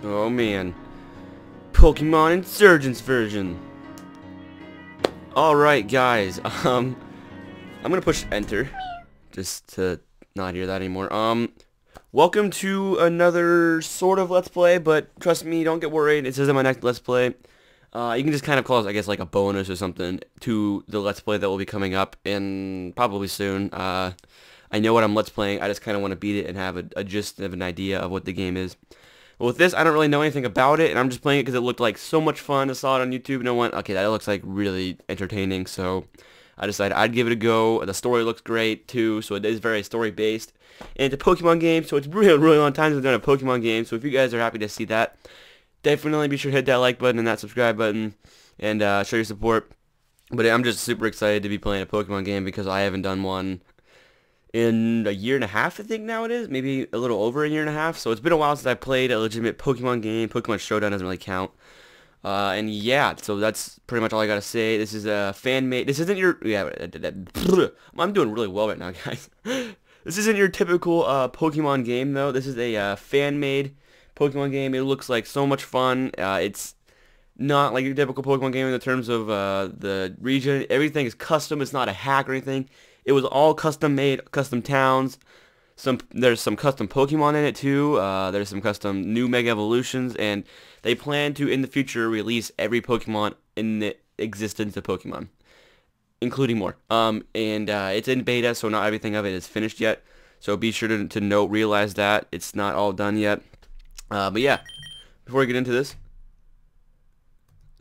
Oh man. Pokemon Insurgence version. Alright guys, I'm gonna push enter just to not hear that anymore. Welcome to another sort of Let's Play, but trust me, don't get worried, this isn't my next Let's Play. You can just kind of call it, I guess, like a bonus or something to the Let's Play that will be coming up in probably soon. I know what I'm Let's Playing, I just kind of want to beat it and have a gist of an idea of what the game is. But with this, I don't really know anything about it, and I'm just playing it because it looked like so much fun. I saw it on YouTube, and I went, okay, that looks like really entertaining, so I decided I'd give it a go. The story looks great, too, so it is very story-based. And it's a Pokemon game, so it's really, really long time since I've done a Pokemon game, so if you guys are happy to see that, definitely be sure to hit that like button and that subscribe button, and show your support. But I'm just super excited to be playing a Pokemon game because I haven't done one in a year and a half, I think now it is. Maybe a little over a year and a half. So it's been a while since I played a legitimate Pokemon game. Pokemon Showdown doesn't really count. And yeah, so that's pretty much all I gotta say. This is a fan-made. This isn't your... Yeah, I'm doing really well right now, guys. This isn't your typical Pokemon game, though. This is a fan-made Pokemon game. It looks like so much fun. It's not like your typical Pokemon game in the terms of the region. Everything is custom. It's not a hack or anything. It was all custom made, custom towns. There's some custom Pokemon in it too. There's some custom new Mega Evolutions, and they plan to in the future release every Pokemon in the existence of Pokemon, including more. It's in beta, so not everything of it is finished yet. So be sure to realize that it's not all done yet. But yeah, before we get into this,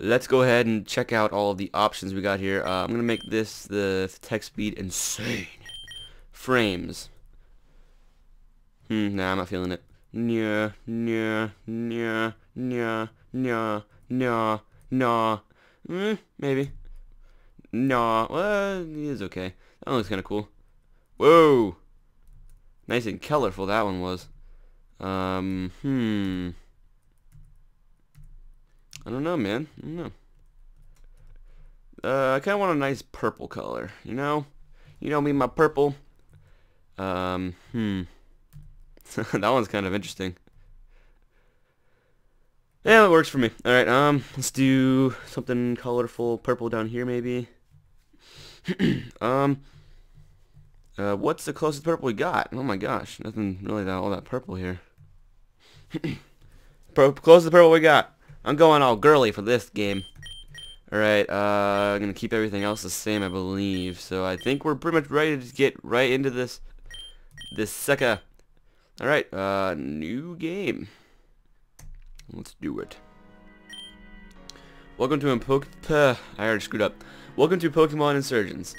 let's go ahead and check out all of the options we got here. I'm going to make the text speed insane. Frames. Nah, I'm not feeling it. Nya, nya, nya, nya, nya, nya, nya. Maybe. Nah, well, it is okay. That one looks kind of cool. Whoa! Nice and colorful that one was. I don't know, man. I don't know. I kind of want a nice purple color, you know? You know me, my purple. That one's kind of interesting. Yeah, it works for me. Alright, let's do something colorful, purple down here, maybe. What's the closest purple we got? Oh my gosh, nothing really all that purple here. Closest purple we got. I'm going all girly for this game. Alright, I'm gonna keep everything else the same, I believe. So I think we're pretty much ready to get right into this sucker. Alright, new game. Let's do it. Welcome to I already screwed up. Welcome to Pokemon Insurgence.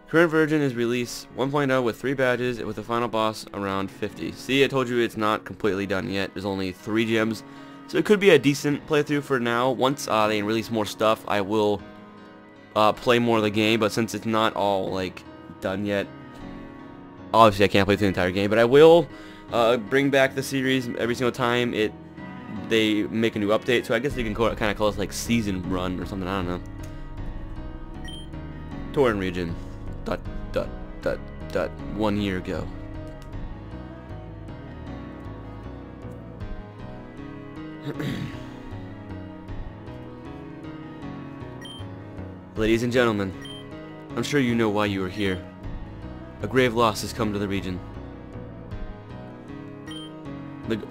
Current version is release 1.0 with 3 badges with the final boss around 50. See, I told you it's not completely done yet. There's only 3 gyms. So it could be a decent playthrough for now. Once they release more stuff, I will play more of the game. But since it's not all like done yet, obviously I can't play through the entire game. But I will bring back the series every single time they make a new update. So I guess you can kind of call it like season run or something. I don't know. Torren region. ... 1 year ago. Ladies and gentlemen, I'm sure you know why you are here. A grave loss has come to the region.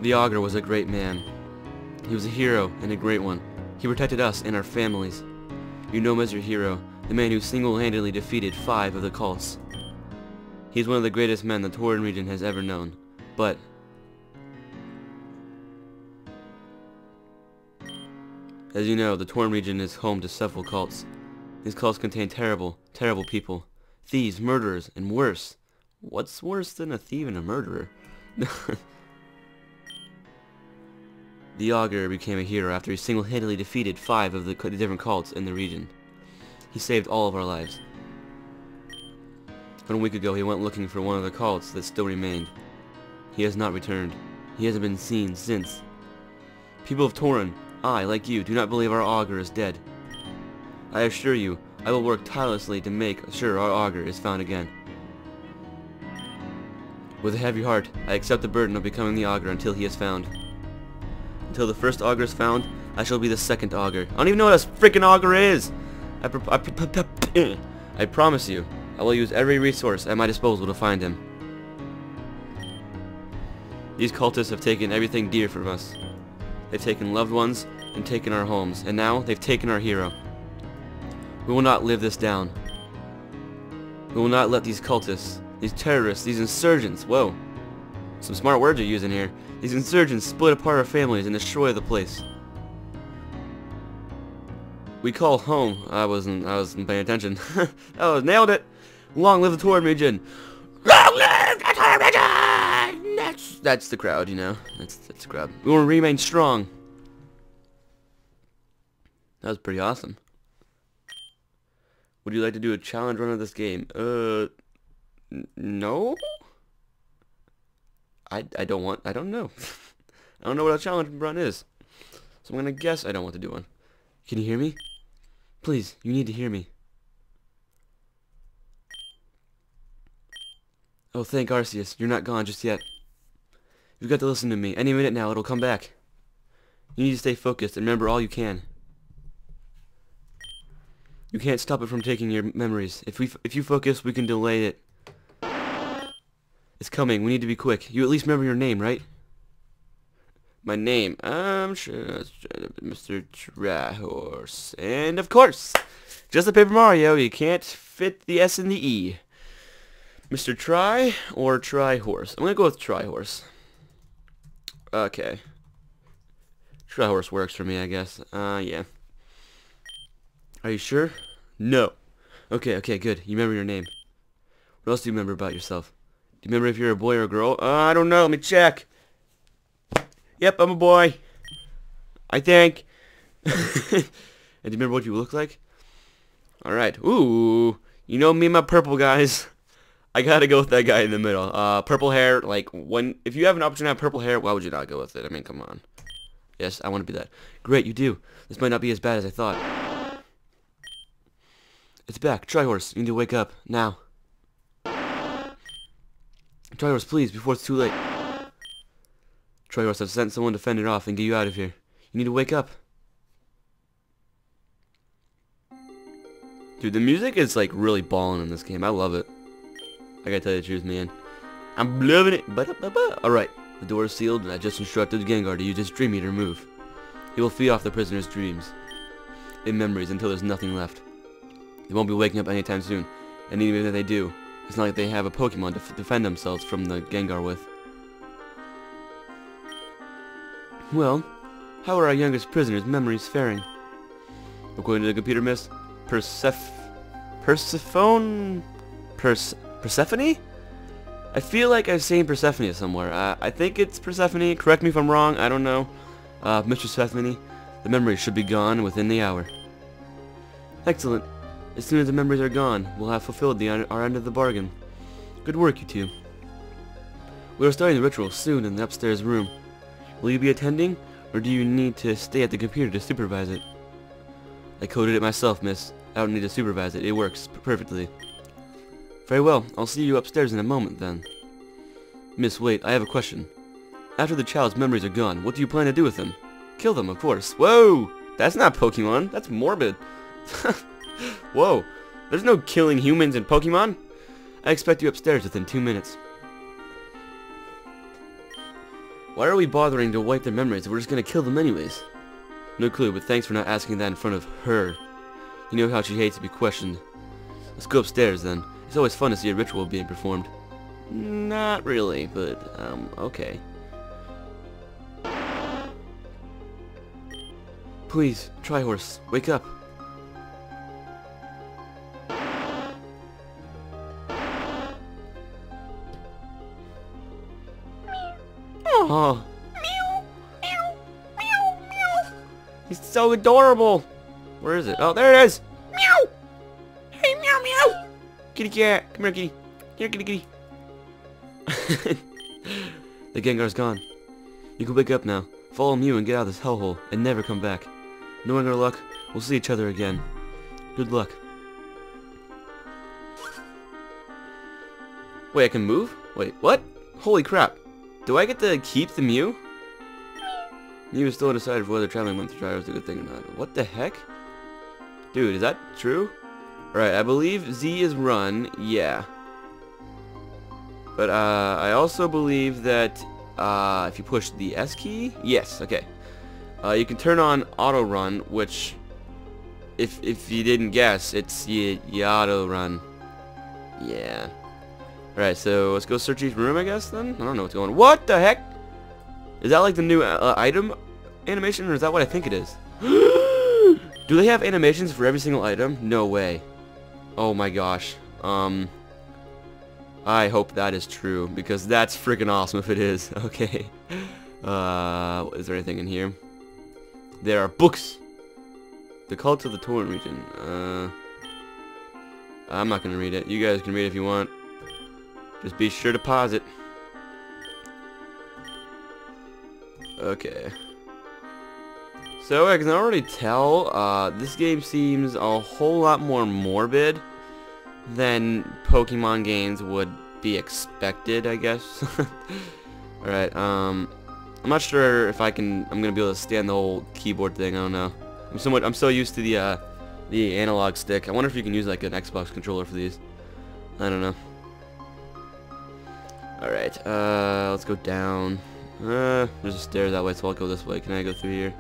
The Augur was a great man. He was a hero and a great one. He protected us and our families. You know him as your hero, the man who single-handedly defeated 5 of the cults. He's one of the greatest men the Torren region has ever known. But as you know, the Torren region is home to several cults. These cults contain terrible, terrible people. Thieves, murderers, and worse. What's worse than a thief and a murderer? The Augur became a hero after he single-handedly defeated 5 of the different cults in the region. He saved all of our lives. 1 week ago, he went looking for one of the cults that still remained. He has not returned. He hasn't been seen since. People of Torren, I, like you, do not believe our Augur is dead. I assure you, I will work tirelessly to make sure our Augur is found again. With a heavy heart, I accept the burden of becoming the Augur until he is found. Until the first auger is found, I shall be the second auger. I don't even know what a freaking auger is! I promise you, I will use every resource at my disposal to find him. These cultists have taken everything dear from us. They've taken loved ones and taken our homes, and now they've taken our hero. We will not live this down. We will not let these cultists, these terrorists, these insurgents, whoa, some smart words you're using here, these insurgents split apart our families and destroy the place. We call home. I wasn't paying attention. Oh, nailed it. Long live the Torrid region. Long live the Torrid region. That's the crowd, you know. That's the crowd. We will remain strong. That was pretty awesome. Would you like to do a challenge run of this game? No. I don't know. I don't know what a challenge run is. So I'm gonna guess I don't want to do one. Can you hear me? Please, you need to hear me. Oh, thank Arceus. You're not gone just yet. You've got to listen to me. Any minute now, it'll come back. You need to stay focused and remember all you can. You can't stop it from taking your memories. If you focus, we can delay it. It's coming. We need to be quick. You at least remember your name, right? My name, I'm sure, Mr. Tri-Horse. And of course, just like Paper Mario, you can't fit the S in the E. Mr. Tri or Tri-Horse? I'm gonna go with Tri-Horse. Okay. Tri-Horse works for me, I guess. Yeah. Are you sure? No. Okay, good. You remember your name. What else do you remember about yourself? Do you remember if you're a boy or a girl? I don't know. Let me check. Yep, I'm a boy. I think. And do you remember what you look like? Alright. Ooh. You know me and my purple guys. I gotta go with that guy in the middle. Purple hair, like, if you have an option to have purple hair, why would you not go with it? I mean, come on. Yes, I want to be that. Great, you do. This might not be as bad as I thought. It's back. Tri-Horse, you need to wake up. Now. Tri-Horse, please, before it's too late. Tri-Horse, I've sent someone to fend it off and get you out of here. You need to wake up. Dude, the music is like really ballin' in this game. I love it. I gotta tell you the truth, man. I'm loving it. Alright, the door is sealed and I just instructed Gengar to use his Dream Eater move. He will feed off the prisoner's dreams and memories until there's nothing left. They won't be waking up anytime soon. And even if they do, it's not like they have a Pokemon to defend themselves from the Gengar with. Well, how are our youngest prisoners' memories faring? According to the computer, Miss Persephone? I feel like I've seen Persephone somewhere. I think it's Persephone. Correct me if I'm wrong. I don't know. Mistress Persephone, the memories should be gone within the hour. Excellent. As soon as the memories are gone, we'll have fulfilled our end of the bargain. Good work, you two. We are starting the ritual soon in the upstairs room. Will you be attending, or do you need to stay at the computer to supervise it? I coded it myself, miss. I don't need to supervise it. It works perfectly. Very well. I'll see you upstairs in a moment, then. Miss, wait. I have a question. After the child's memories are gone, what do you plan to do with them? Kill them, of course. Whoa! That's not Pokemon. That's morbid. Whoa. There's no killing humans in Pokemon. I expect you upstairs within 2 minutes. Why are we bothering to wipe their memories if we're just gonna kill them anyways? No clue, but thanks for not asking that in front of her. You know how she hates to be questioned. Let's go upstairs then. It's always fun to see a ritual being performed. Not really, but, okay. Please, Tri-Horse, wake up. Oh. Meow, meow, meow, meow. He's so adorable. Where is it? Oh, there it is. Meow. Hey, meow, meow. Kitty cat. Come here, kitty. Here, kitty, kitty. The Gengar's gone. You can wake up now. Follow Mew and get out of this hellhole and never come back. Knowing our luck, we'll see each other again. Good luck. Wait, I can move? Wait, what? Holy crap. Do I get to keep the Mew? He was still undecided whether traveling month to try was a good thing or not. What the heck? Dude, is that true? Alright, I believe Z is run, yeah. But I also believe that if you push the S key, yes, okay. You can turn on auto run, which if you didn't guess, it's you auto run. Yeah. Alright, so let's go search each room, I guess, then? I don't know what's going on. What the heck? Is that like the new item animation, or is that what I think it is? Do they have animations for every single item? No way. Oh my gosh. I hope that is true, because that's freaking awesome if it is. Okay. Is there anything in here? There are books. The Cult of the Torrent Region. I'm not gonna read it. You guys can read it if you want. Just be sure to pause it. Okay. So I can already tell, this game seems a whole lot more morbid than Pokemon games would be expected, I guess. Alright, I'm not sure if I'm gonna be able to stand the whole keyboard thing, I don't know. I'm so used to the analog stick. I wonder if you can use like an Xbox controller for these. I don't know. Alright, let's go down. There's a stair that way, so I'll go this way. Can I go through here?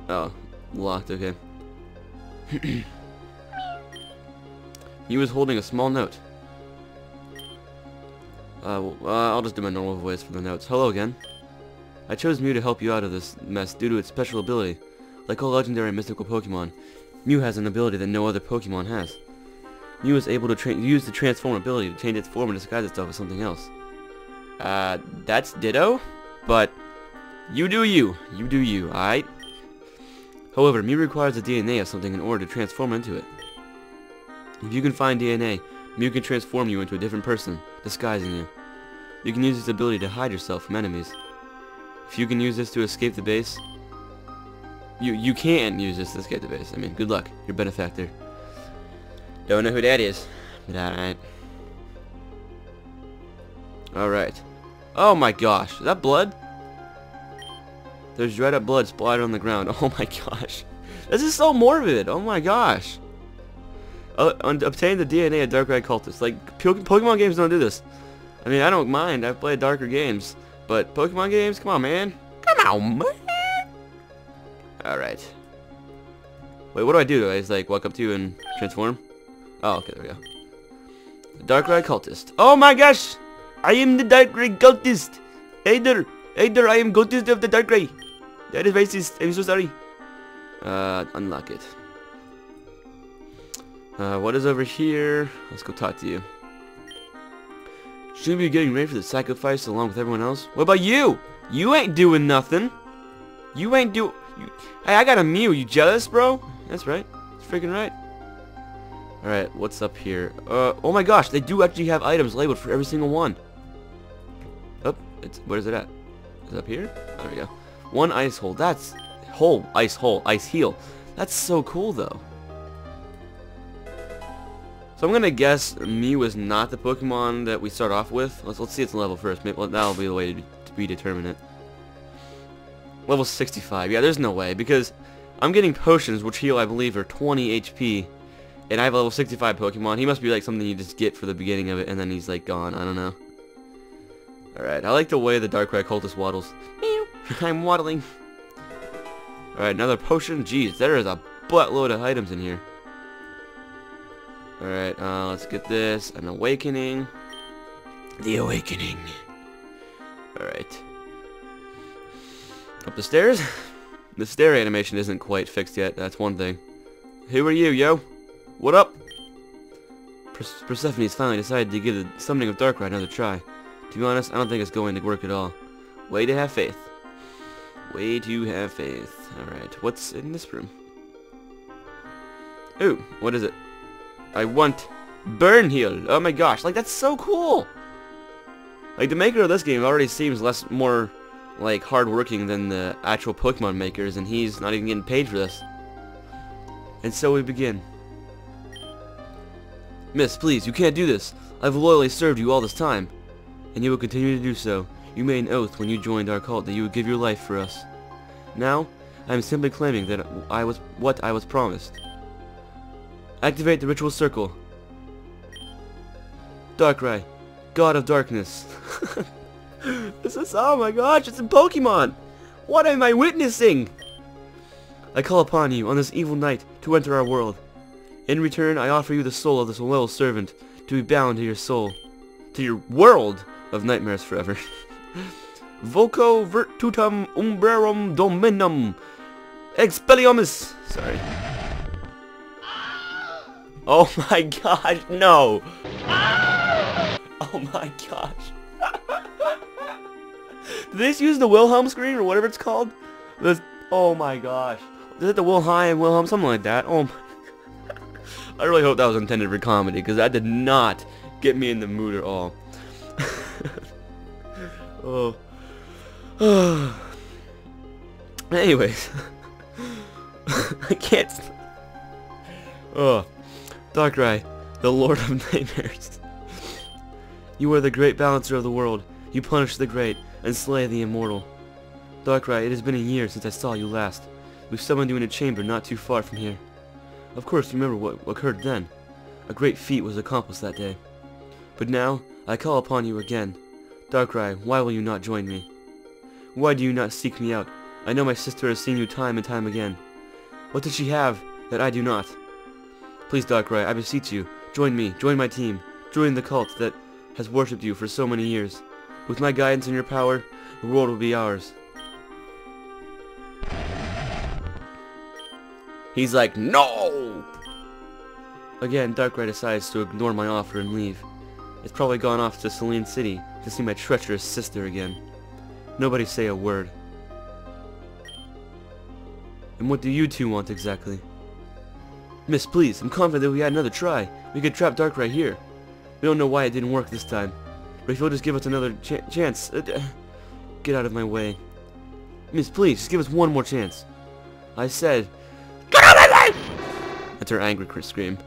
Oh, locked, okay. He was holding a small note. I'll just do my normal voice for the notes. Hello again. I chose Mew to help you out of this mess due to its special ability. Like all legendary mystical Pokemon, Mew has an ability that no other Pokemon has. Mew is able to use the transform ability to change its form and disguise itself as something else. That's Ditto, but you do you. You do you, alright? However, Mew requires the DNA of something in order to transform into it. If you can find DNA, Mew can transform you into a different person, disguising you. You can use this ability to hide yourself from enemies. If you can use this to escape the base, you can use this to escape the base. I mean, good luck, your benefactor. Don't know who that is, but alright. Alright. Oh my gosh, is that blood? There's dried up blood splattered on the ground. Oh my gosh. This is so morbid. Oh my gosh. Obtain the DNA of Dark Red Cultist. Like, Pokemon games don't do this. I mean, I don't mind. I've played darker games. But Pokemon games? Come on, man. Come on, man. Alright. Wait, what do I do? Do I just, like, walk up to you and transform? Oh, okay, there we go. The Dark Red Cultist. Oh my gosh! I am the Dark Red Cultist! Hey there! Hey there, I am Cultist of the Dark Ray! That is racist. I'm so sorry. Unlock it. What is over here? Let's go talk to you. Shouldn't we be getting ready for the sacrifice along with everyone else? What about you? You ain't doing nothing. You ain't do. Hey, I got a Mew. You jealous, bro? That's right. That's freaking right. Alright, what's up here? Oh my gosh, they do actually have items labeled for every single one. Oh, where is it at? Is it up here? There we go. One ice hole. That's ice heal. That's so cool though. So I'm gonna guess Mew is not the Pokemon that we start off with. Let's see its level first. Maybe, well, that'll be the way to determine it. Level 65. Yeah, there's no way because I'm getting potions which heal, I believe, are 20 HP, and I have a level 65 Pokemon. He must be like something you just get for the beginning of it, and then he's like gone. I don't know. All right, I like the way the Dark Red Cultist waddles. I'm waddling. All right, another potion. Jeez, there is a buttload of items in here. Alright, let's get this. An awakening. The awakening. Alright. Up the stairs. The stair animation isn't quite fixed yet. That's one thing. Who are you, yo? What up? Persephone's finally decided to give the summoning of Darkrai another try. To be honest, I don't think it's going to work at all. Way to have faith. Way to have faith. Alright, what's in this room? Ooh, what is it? I want burn heal. Oh my gosh, like that's so cool. Like the maker of this game already seems more like hardworking than the actual Pokemon makers, and he's not even getting paid for this. And so we begin. Miss, please, you can't do this. I've loyally served you all this time, and you will continue to do so. You made an oath when you joined our cult that you would give your life for us. Now, I am simply claiming that what I was promised. Activate the ritual circle. Darkrai, God of Darkness. This is, oh my gosh, it's a Pokemon! What am I witnessing? I call upon you on this evil night to enter our world. In return, I offer you the soul of this loyal servant to be bound to your soul, to your world of nightmares forever. Voco virtutum umbrerum dominum expelliarmus. Sorry. Oh my gosh, no! Oh my gosh. Did they just use the Wilhelm screen or whatever it's called? Oh my gosh. Is it the Wilhelm, something like that? Oh my. I really hope that was intended for comedy, because that did not get me in the mood at all. Oh. Anyways. I can't. Oh. Darkrai, the Lord of Nightmares. You are the great balancer of the world. You punish the great and slay the immortal. Darkrai, it has been a year since I saw you last. We've summoned you in a chamber not too far from here. Of course, remember what occurred then. A great feat was accomplished that day. But now, I call upon you again. Darkrai, why will you not join me? Why do you not seek me out? I know my sister has seen you time and time again. What does she have that I do not? Please, Darkrai, I beseech you, join me, join my team, join the cult that has worshipped you for so many years. With my guidance and your power, the world will be ours. He's like, no! Again, Darkrai decides to ignore my offer and leave. It's probably gone off to Celine City to see my treacherous sister again. Nobody say a word. And what do you two want exactly? Miss, please, I'm confident that we had another try. We could trap Darkrai here. We don't know why it didn't work this time. But if you'll just give us another chance... get out of my way. Miss, please, just give us one more chance. I said... Get out of my way! That's her angry scream.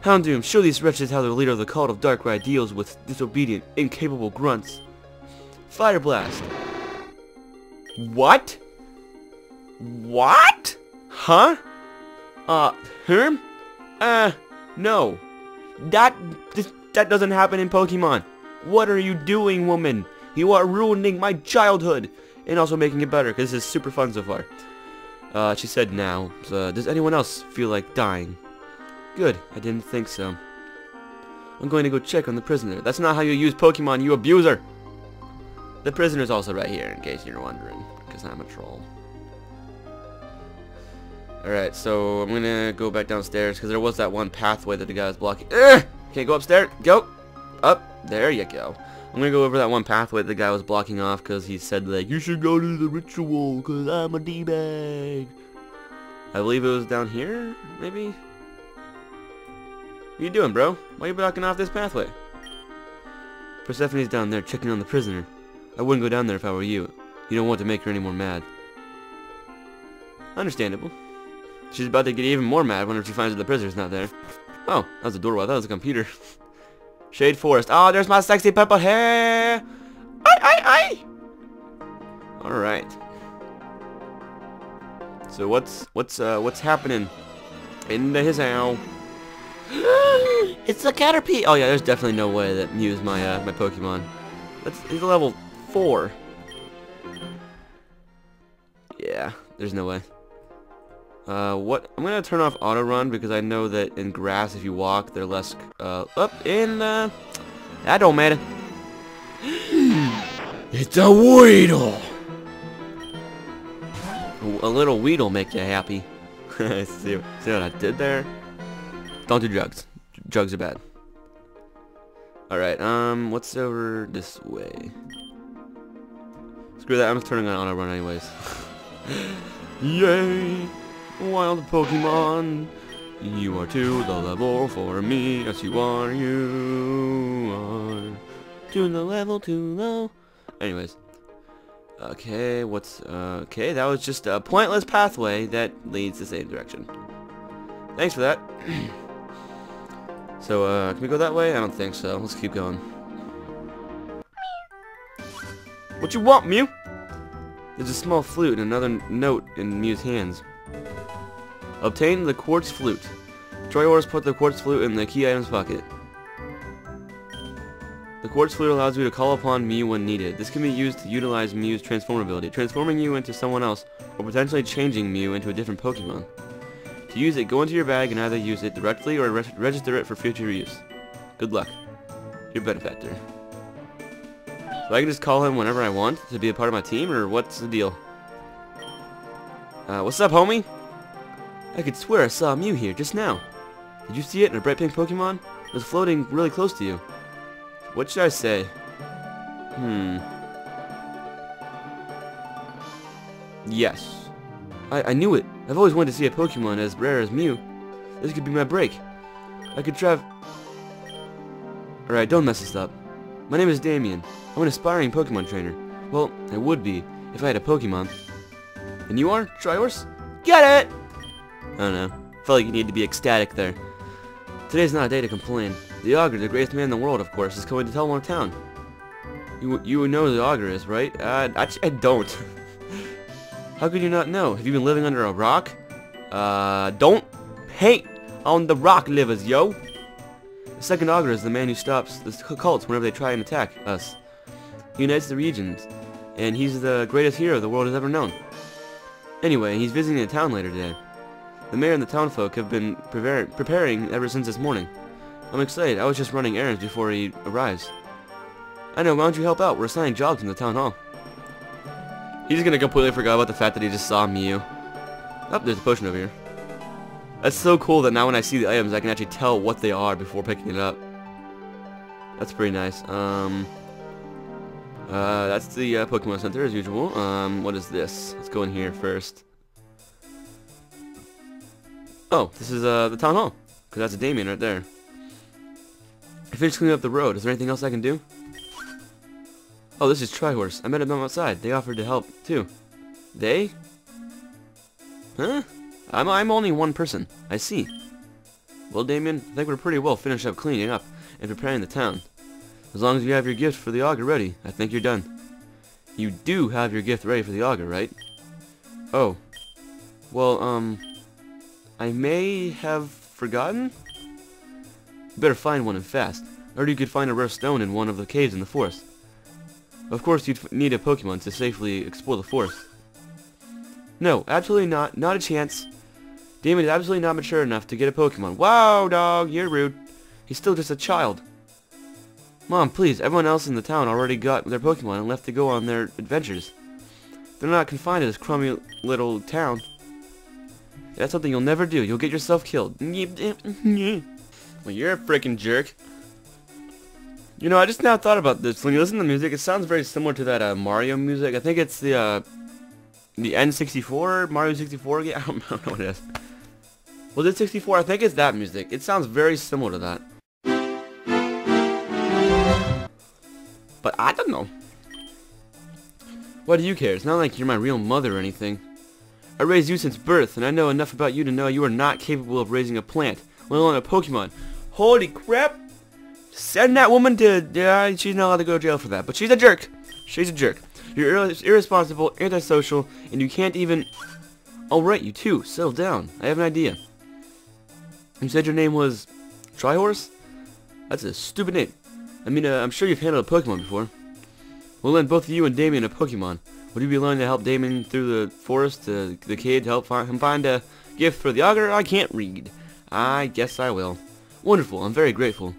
Houndoom, show these wretches how the leader of the cult of Darkrai deals with disobedient, incapable grunts. Fire Blast. What? What? Huh? Herm? No. That doesn't happen in Pokemon. What are you doing, woman? You are ruining my childhood. And also making it better, because this is super fun so far. She said now. So, does anyone else feel like dying? Good, I didn't think so. I'm going to go check on the prisoner. That's not how you use Pokemon, you abuser! The prisoner's also right here, in case you're wondering, because I'm a troll. Alright, so I'm gonna go back downstairs, because there was that one pathway that the guy was blocking. Okay, go upstairs. Go! Up! There you go. I'm gonna go over that one pathway that the guy was blocking off, because he said, like, you should go to the ritual, because I'm a D-bag. I believe it was down here, maybe? What you doing, bro? Why are you blocking off this pathway? Persephone's down there checking on the prisoner. I wouldn't go down there if I were you. You don't want to make her any more mad. Understandable. She's about to get even more mad whenever she finds that the prisoner's not there. Oh, that was a doorway. That was a computer. Shade Forest. Oh, there's my sexy purple hair. Aye. Alright. So what's happening in his house? It's a Caterpie! Oh yeah, there's definitely no way that Mew's my my Pokemon. He's a level 4. Yeah, there's no way. What? I'm gonna turn off auto run because I know that in grass, if you walk, they're less up in that don't matter. It's a Weedle. A little Weedle make you happy. see what I did there? Don't do drugs. Drugs are bad. Alright, what's over this way? Screw that, I'm just turning on auto run anyways. Yay! Wild Pokemon! You are to the level for me. Yes, you are. To the level too low. Anyways. Okay, okay, that was just a pointless pathway that leads the same direction. Thanks for that. So, can we go that way? I don't think so. Let's keep going. What you want, Mew? There's a small flute and another note in Mew's hands. Obtain the quartz flute. Troyors put the quartz flute in the key items pocket. The quartz flute allows you to call upon Mew when needed. This can be used to utilize Mew's transform ability, transforming you into someone else, or potentially changing Mew into a different Pokemon. To use it, go into your bag and either use it directly or register it for future use. Good luck. Your benefactor. So I can just call him whenever I want to be a part of my team, or what's the deal? What's up, homie? I could swear I saw a Mew here just now. Did you see it in a bright pink Pokemon? It was floating really close to you. What should I say? Yes. I knew it. I've always wanted to see a Pokemon as rare as Mew. This could be my break. I could Alright, don't mess this up. My name is Damien. I'm an aspiring Pokemon trainer. Well, I would be if I had a Pokemon. And you are? Triorus? Get it! I don't know. Felt like you needed to be ecstatic there. Today's not a day to complain. The Augur, the greatest man in the world, of course, is coming to Telemon Town. You know who the Augur is, right? Actually, I don't. How could you not know? Have you been living under a rock? Don't hate on the rock livers, yo! The second Augur is the man who stops the cults whenever they try and attack us. He unites the regions, and he's the greatest hero the world has ever known. Anyway, he's visiting the town later today. The mayor and the townfolk have been preparing ever since this morning. I'm excited. I was just running errands before he arrives. I know, why don't you help out? We're assigning jobs in the town hall. He's gonna completely forget about the fact that he just saw Mew. Oh, there's a potion over here. That's so cool that now when I see the items, I can actually tell what they are before picking it up. That's pretty nice. That's the Pokemon Center as usual. What is this? Let's go in here first. Oh, this is the town hall, because that's a Damien right there. I finished cleaning up the road. Is there anything else I can do? Oh, this is Trihorse. I met them outside. They offered to help too. They? Huh? I'm only one person. I see. Well, Damien, I think we're pretty well finished up cleaning up and preparing the town. As long as you have your gift for the Augur ready, I think you're done. You do have your gift ready for the Augur, right? Oh. Well, I may have forgotten? You better find one and fast. Or you could find a rare stone in one of the caves in the forest. Of course, you'd need a Pokemon to safely explore the forest. No, absolutely not. Not a chance. Damien is absolutely not mature enough to get a Pokemon. Wow, dog, you're rude. He's still just a child. Mom, please, everyone else in the town already got their Pokemon and left to go on their adventures. They're not confined to this crummy little town. That's something you'll never do. You'll get yourself killed. Well, you're a freaking jerk. You know, I just now thought about this. When you listen to the music, it sounds very similar to that Mario music. I think it's the N64, Mario 64 game. I don't know what it is. Was it 64? I think it's that music. It sounds very similar to that. But I don't know. Why do you care? It's not like you're my real mother or anything. I raised you since birth, and I know enough about you to know you are not capable of raising a plant, let alone a Pokemon. Holy crap! Send that woman to... she's not allowed to go to jail for that, but she's a jerk. She's a jerk. You're irresponsible, antisocial, and you can't even... Alright, you two, settle down. I have an idea. You said your name was... Trihorse? That's a stupid name. I mean, I'm sure you've handled a Pokemon before. We'll lend both you and Damien a Pokemon. Would you be willing to help Damien through the forest to the cave to help him find a gift for the Augur? I can't read. I guess I will. Wonderful, I'm very grateful.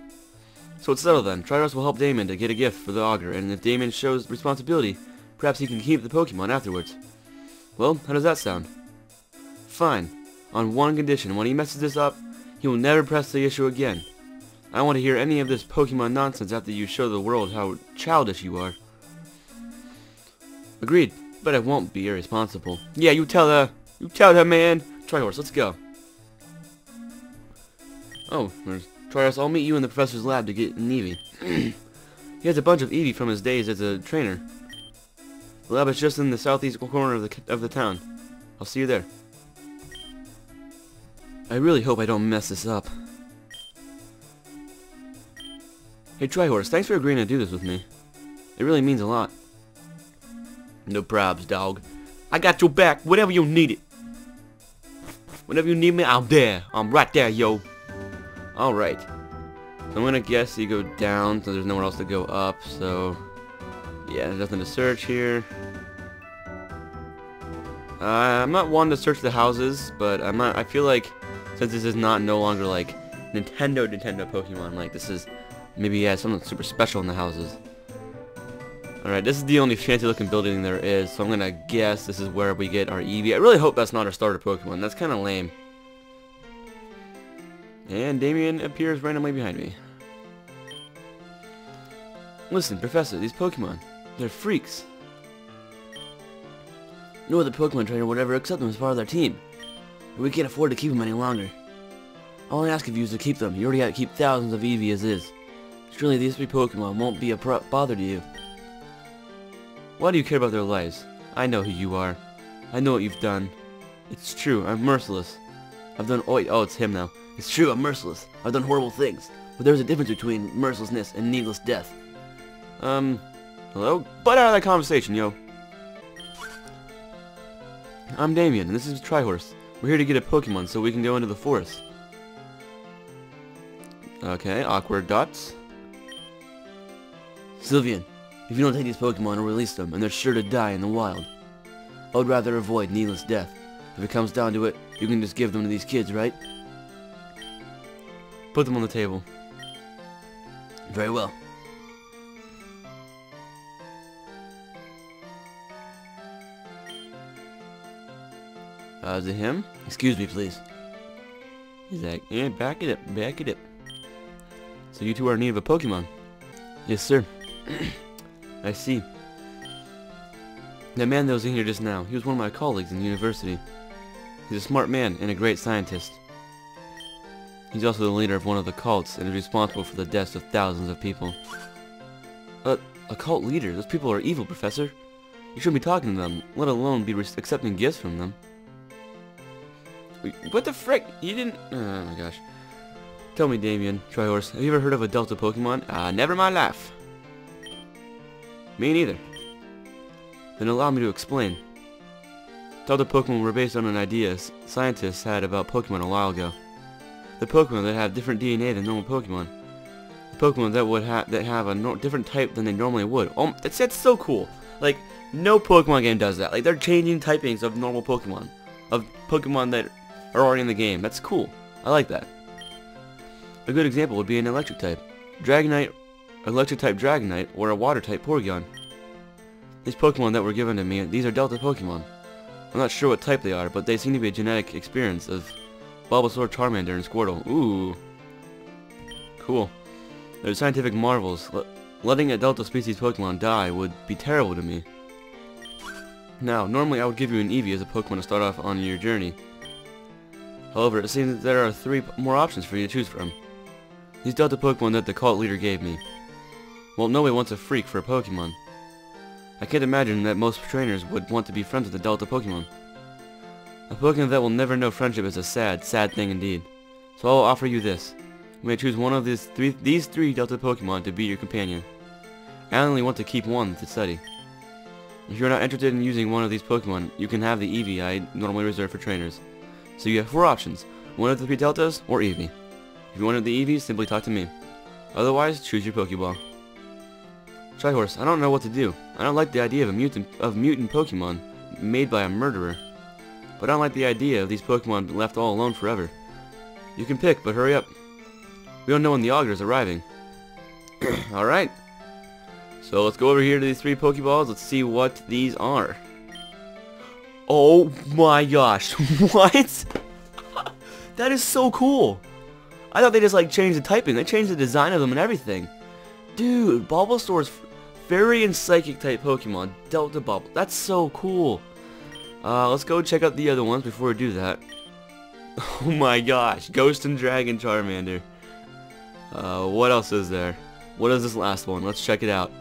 So it's settled then. Trihorse will help Damien to get a gift for the Augur, and if Damien shows responsibility, perhaps he can keep the Pokemon afterwards. Well, how does that sound? Fine. On one condition, when he messes this up, he will never press the issue again. I don't want to hear any of this Pokemon nonsense after you show the world how childish you are. Agreed, but I won't be irresponsible. Yeah, you tell her, man. Trihorse, let's go. Oh, there's Trihorse. I'll meet you in the professor's lab to get an Eevee. He has a bunch of Eevee from his days as a trainer. The lab is just in the southeast corner of the town. I'll see you there. I really hope I don't mess this up. Hey Trihorse, thanks for agreeing to do this with me. It really means a lot. No probs, dog. I got your back, whenever you need it. Whenever you need me, I'm there. I'm right there, yo. Alright. So I'm gonna guess you go down, so there's nowhere else to go up, so... yeah, there's nothing to search here. I'm not one to search the houses, but I feel like, since this is no longer like Nintendo Pokemon, like this is... maybe something super special in the houses. Alright, this is the only fancy looking building there is, so I'm gonna guess this is where we get our Eevee. I really hope that's not our starter Pokemon. That's kinda lame. And Damien appears randomly behind me. Listen, Professor, these Pokemon, they're freaks. No other Pokemon trainer would ever accept them as part of their team. But we can't afford to keep them any longer. All I ask of you is to keep them. You already got to keep thousands of Eevee as is. Surely these 3 Pokemon won't be a bother to you. Why do you care about their lives? I know who you are. I know what you've done. It's true, I'm merciless. I've done... oh, it's him now. It's true, I'm merciless. I've done horrible things. But there's a difference between mercilessness and needless death. Hello? Butt out of that conversation, yo. I'm Damien, and this is Trihorse. We're here to get a Pokemon so we can go into the forest. Okay, awkward dots. Sylvian, if you don't take these Pokemon or release them, and they're sure to die in the wild. I would rather avoid needless death. If it comes down to it, you can just give them to these kids, right? Put them on the table. Very well. Is it him? Excuse me, please. He's like, yeah, back it up, back it up. So you two are in need of a Pokemon? Yes, sir. I see. The man that was in here just now, he was one of my colleagues in university. He's a smart man and a great scientist. He's also the leader of one of the cults and is responsible for the deaths of thousands of people. A cult leader? Those people are evil, Professor. You shouldn't be talking to them, let alone be accepting gifts from them. Wait, what the frick? You didn't... oh my gosh. Tell me, Damien, Trihorse, have you ever heard of a Delta Pokemon? Never in my life. Me neither. Then allow me to explain. Delta Pokemon were based on an idea scientists had about Pokemon a while ago. The Pokemon that have different DNA than normal Pokemon. The Pokemon that have a different type than they normally would. Oh, that's so cool. Like, no Pokemon game does that. Like, they're changing typings of normal Pokemon. Of Pokemon that are already in the game. That's cool. I like that. A good example would be an electric type. Dragonite, electric type Dragonite, or a water type Porygon. These Pokemon that were given to me, these are Delta Pokemon. I'm not sure what type they are, but they seem to be a genetic experience of Bulbasaur, Charmander, and Squirtle. Ooh. Cool. They're scientific marvels. Letting a Delta species Pokemon die would be terrible to me. Now, normally I would give you an Eevee as a Pokemon to start off on your journey. However, it seems that there are 3 more options for you to choose from. These Delta Pokemon that the cult leader gave me. Well, nobody wants a freak for a Pokemon. I can't imagine that most trainers would want to be friends with a Delta Pokemon. A Pokemon that will never know friendship is a sad, sad thing indeed. So I will offer you this. You may choose one of these three Delta Pokemon to be your companion. I only want to keep one to study. If you're not interested in using one of these Pokemon, you can have the Eevee I normally reserve for trainers. So you have 4 options, one of the 3 Deltas, or Eevee. If you wanted the Eevee, simply talk to me. Otherwise, choose your Pokeball. Trihorse, I don't know what to do. I don't like the idea of mutant Pokemon made by a murderer. But I don't like the idea of these Pokemon left all alone forever. You can pick, but hurry up. We don't know when the Augur is arriving. Alright. So let's go over here to these 3 Pokeballs. Let's see what these are. Oh my gosh. What? That is so cool. I thought they just like changed the typing. They changed the design of them and everything. Dude, Bulbasaur's Fairy and Psychic type Pokemon. Delta Bulb. That's so cool. Let's go check out the other ones before we do that. Oh my gosh. Ghost and Dragon Charmander. What else is there? What is this last one? Let's check it out.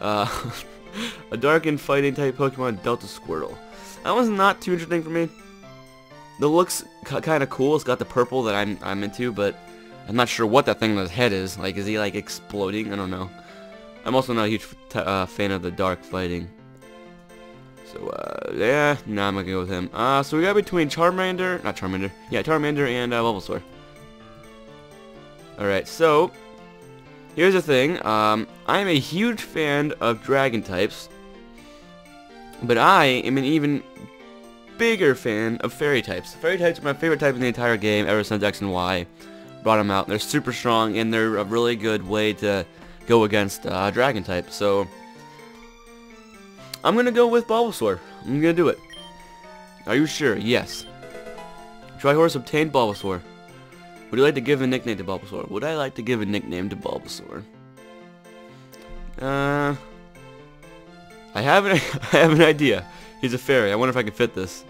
A Dark and Fighting type Pokemon, Delta Squirtle. That one's not too interesting for me. The looks kind of cool. It's got the purple that I'm into, but I'm not sure what that thing on his head is. Like, is he like exploding? I don't know. I'm also not a huge fan of the Dark Fighting. So, yeah, nah, I'm gonna go with him. So we got between Charmander, not Charmander, yeah, Charmander and Bulbasaur. Alright, so, here's the thing, I'm a huge fan of dragon types, but I am an even bigger fan of fairy types. Fairy types are my favorite type in the entire game ever since X and Y brought them out. They're super strong, and they're a really good way to go against dragon type, so I'm gonna go with Bulbasaur. I'm gonna do it. Are you sure? Yes. Trihorse obtained Bulbasaur. Would you like to give a nickname to Bulbasaur? Would I like to give a nickname to Bulbasaur? I have an idea. He's a fairy. I wonder if I can fit this.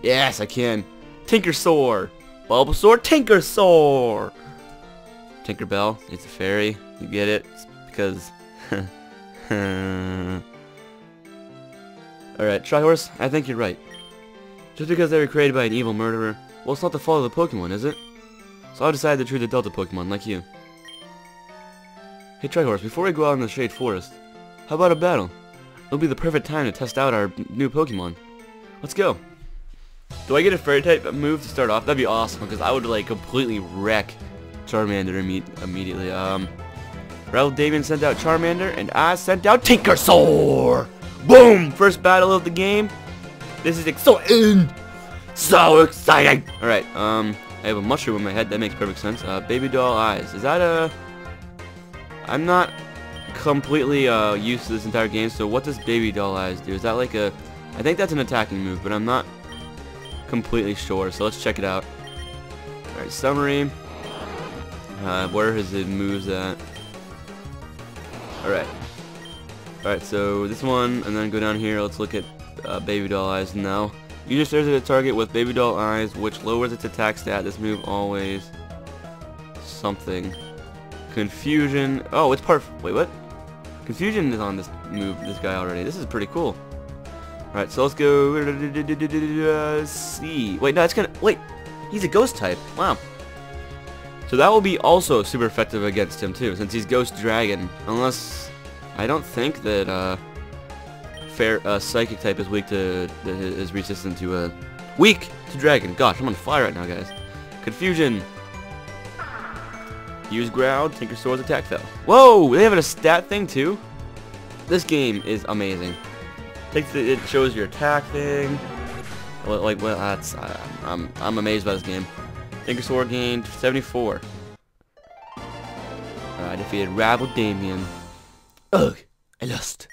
Yes, I can. Tinkersaur. Bulbasaur Tinkersaur. Tinkerbell. It's a fairy. You get it? It's because... Alright, Trihorse, I think you're right. Just because they were created by an evil murderer, well, it's not the fault of the Pokemon, is it? So I decided to choose a Delta Pokemon, like you. Hey Trihorse, before we go out in the Shade Forest, how about a battle? It'll be the perfect time to test out our new Pokemon. Let's go. Do I get a Fairy type move to start off? That'd be awesome, because I would, like, completely wreck Charmander immediately. Raul Davian sent out Charmander, and I sent out Tinkersaur! Boom! First battle of the game. This is exciting! So exciting! Alright, I have a mushroom in my head. That makes perfect sense. Baby doll eyes. Is that a... I'm not completely used to this entire game, so what does baby doll eyes do? Is that like a... I think that's an attacking move, but I'm not completely sure, so let's check it out. Alright, summary. Where is his moves at? Alright. Alright, so this one, and then go down here. Let's look at baby doll eyes now. You just stares at a target with baby doll eyes, which lowers its attack stat. This move always... something. Confusion. Oh, it's part... Wait, what? Confusion is on this move, this guy already. This is pretty cool. Alright, so let's go... C. Wait, no, it's gonna... Wait! He's a ghost type. Wow. So that will be also super effective against him, too, since he's Ghost Dragon. Unless... I don't think that, Psychic type is weak to... is resistant to, weak to Dragon. Gosh, I'm on fire right now, guys. Confusion. Use Growl, Tinkersaur's attack fell. Whoa! They have a stat thing, too? This game is amazing. It shows your attack thing. Well, that's... I'm amazed by this game. Tinkersaur gained 74. I defeated Raul Davian. Ugh, I lost.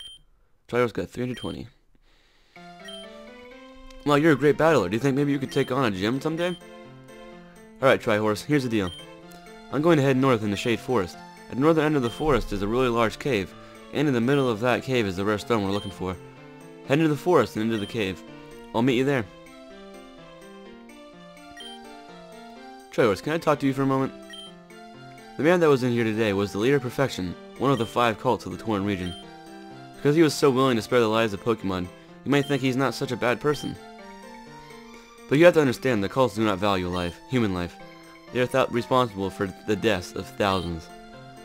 Trihorse got 320. Well, you're a great battler. Do you think maybe you could take on a gym someday? Alright, Trihorse, here's the deal. I'm going to head north in the Shade Forest. At the northern end of the forest is a really large cave, and in the middle of that cave is the rare stone we're looking for. Head into the forest and into the cave. I'll meet you there. Trihorse, can I talk to you for a moment? The man that was in here today was the leader of Perfection, one of the 5 cults of the Torrent region. Because he was so willing to spare the lives of Pokemon, you might think he's not such a bad person. But you have to understand, the cults do not value life, human life. They are responsible for the deaths of thousands.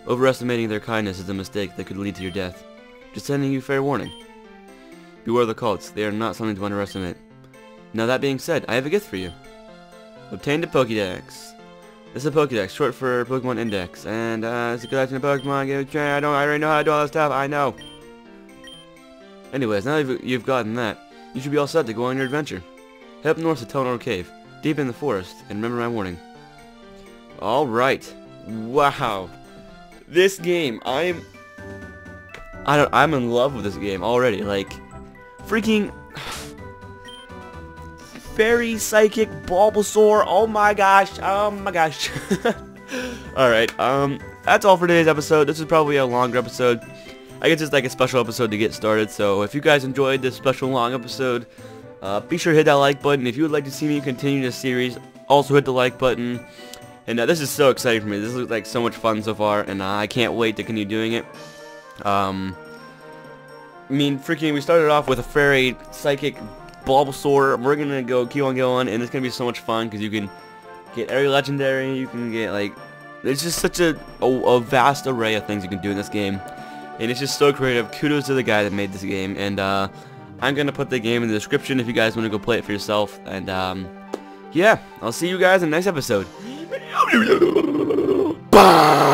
Overestimating their kindness is a mistake that could lead to your death. Just sending you fair warning. Beware the cults, they are not something to underestimate. Now that being said, I have a gift for you. Obtained a Pokédex. This is a Pokédex, short for Pokemon Index, and it's a collection of Pokemon. I already know how to do all this stuff. I know. Anyways, now that you've gotten that, you should be all set to go on your adventure. Head up north to Tonor Cave, deep in the forest, and remember my warning. All right. Wow. This game, I'm in love with this game already. Like, freaking. Fairy Psychic Bulbasaur. Oh my gosh. Oh my gosh. Alright, that's all for today's episode. This is probably a longer episode. I guess it's like a special episode to get started. So if you guys enjoyed this special long episode, be sure to hit that like button. If you would like to see me continue this series, also hit the like button. And this is so exciting for me. This looks like so much fun so far, and I can't wait to continue doing it. I mean, freaking, we started off with a Fairy Psychic Bulbasaur. We're gonna keep on going, and it's gonna be so much fun because you can get every legendary. You can get, like, there's just such a vast array of things you can do in this game, and it's just so creative. Kudos to the guy that made this game, and I'm gonna put the game in the description if you guys want to go play it for yourself. And yeah, I'll see you guys in the next episode. Bye.